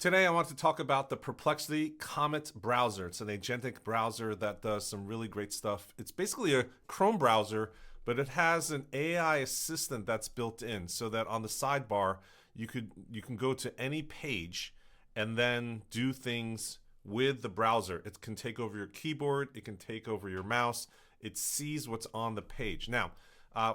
Today I want to talk about the Perplexity COMET browser. It's an agentic browser that does some really great stuff. It's basically a Chrome browser, but it has an AI assistant that's built in so that on the sidebar you can go to any page and then do things with the browser. It can take over your keyboard, it can take over your mouse, it sees what's on the page. Now,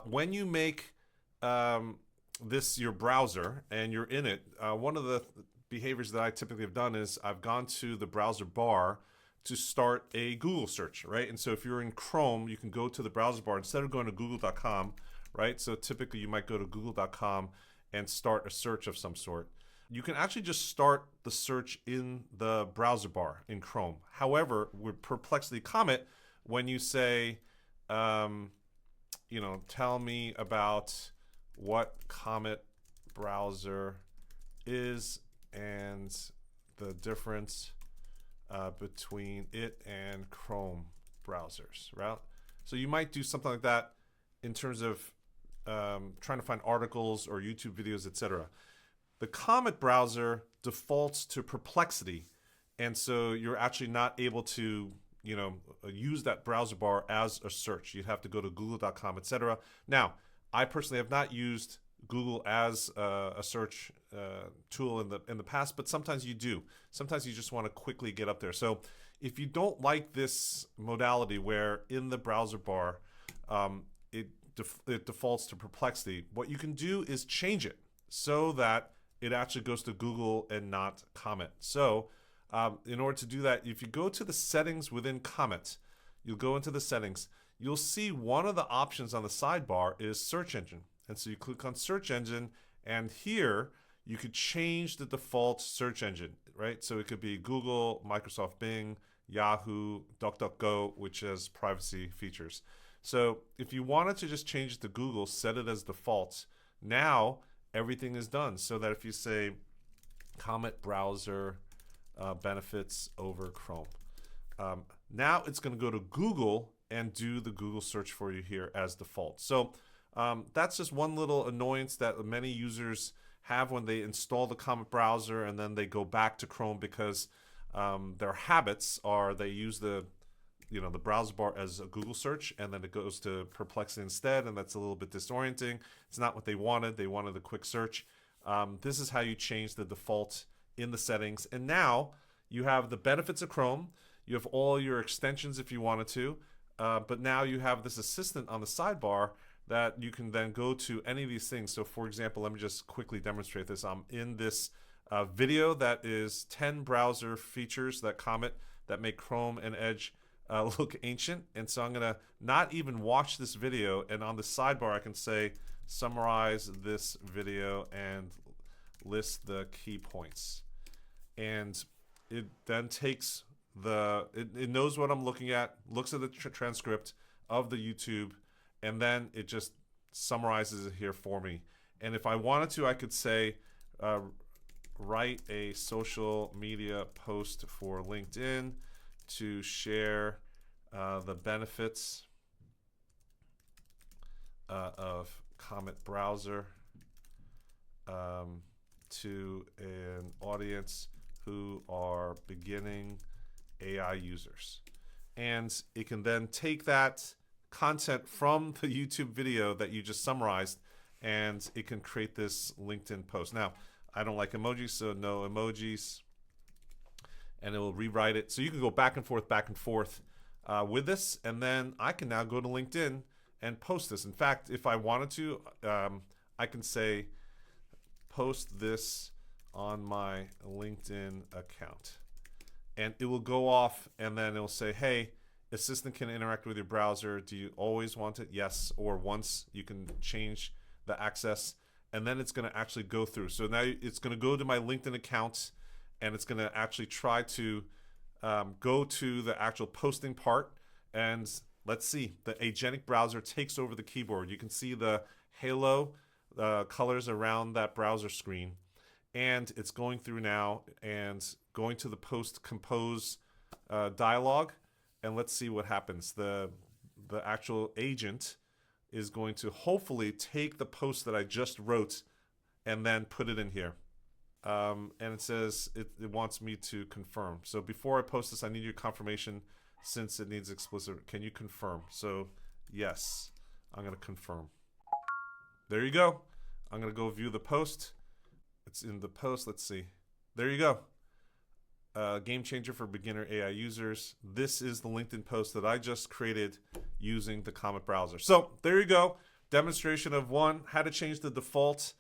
when you make this your browser and you're in it, one of the behaviors that I typically have done is I've gone to the browser bar to start a Google search, right? And so if you're in Chrome, you can go to the browser bar instead of going to google.com, right? So typically you might go to google.com and start a search of some sort. You can actually just start the search in the browser bar in Chrome. However, with Perplexity Comet, when you say, tell me about what Comet browser is and the difference between it and Chrome browsers, right? So you might do something like that in terms of trying to find articles or YouTube videos, etc. The Comet browser defaults to Perplexity, and so you're actually not able to use that browser bar as a search. You'd have to go to google.com, etc. Now, I personally have not used Google as a search tool in the past, but sometimes you do. Sometimes you just want to quickly get up there. So if you don't like this modality where in the browser bar it defaults to Perplexity, what you can do is change it so that it actually goes to Google and not Comet. So in order to do that, if you go to the settings within Comet, you'll go into the settings, you'll see one of the options on the sidebar is search engine. And so you click on search engine, and here you could change the default search engine, right? So it could be Google, Microsoft Bing, Yahoo, DuckDuckGo, which has privacy features. So if you wanted to just change it to Google, set it as default, now everything is done. So that if you say Comet browser benefits over Chrome, now it's going to go to Google and do the Google search for you here as default. So that's just one little annoyance that many users have when they install the Comet browser and then they go back to Chrome because their habits are they use the browser bar as a Google search and then it goes to Perplexity instead, and that's a little bit disorienting. It's not what they wanted. They wanted a quick search. This is how you change the default in the settings, and now you have the benefits of Chrome. You have all your extensions if you wanted to, but now you have this assistant on the sidebar that you can then go to any of these things. So for example, let me just quickly demonstrate this. I'm in this video that is 10 browser features that Comet that make Chrome and Edge look ancient. And so I'm gonna not even watch this video, and on the sidebar I can say summarize this video and list the key points. And it then takes it knows what I'm looking at, looks at the transcript of the YouTube, and then it just summarizes it here for me. And if I wanted to, I could say, write a social media post for LinkedIn to share the benefits of Comet browser to an audience who are beginning AI users. And it can then take that content from the YouTube video that you just summarized, and it can create this LinkedIn post. Now, I don't like emojis, so no emojis, and it will rewrite it. So you can go back and forth with this, and then I can now go to LinkedIn and post this. In fact, if I wanted to, I can say, post this on my LinkedIn account. And it will go off, and then it will say, hey, assistant can interact with your browser. Do you always want it? Yes. Or once. You can change the access, and then it's going to actually go through. So now it's going to go to my LinkedIn account, and it's going to actually try to go to the actual posting part. And let's see, the agentic browser takes over the keyboard. You can see the halo colors around that browser screen, and it's going through now and going to the post compose dialog. And let's see what happens. The actual agent is going to hopefully take the post that I just wrote and then put it in here. and it says it wants me to confirm. So before I post this, I need your confirmation since it needs explicit. Can you confirm? So yes, I'm going to confirm. There you go. I'm going to go view the post. It's in the post. Let's see. There you go. Game changer for beginner AI users. This is the LinkedIn post that I just created using the Comet browser. So there you go. Demonstration of one, how to change the default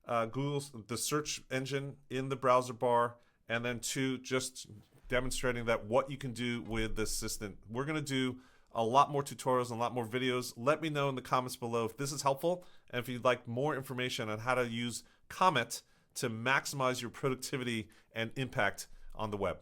the search engine in the browser bar, and then two, just demonstrating that what you can do with the assistant. We're going to do a lot more tutorials and a lot more videos. Let me know in the comments below if this is helpful and if you'd like more information on how to use Comet to maximize your productivity and impact on the web.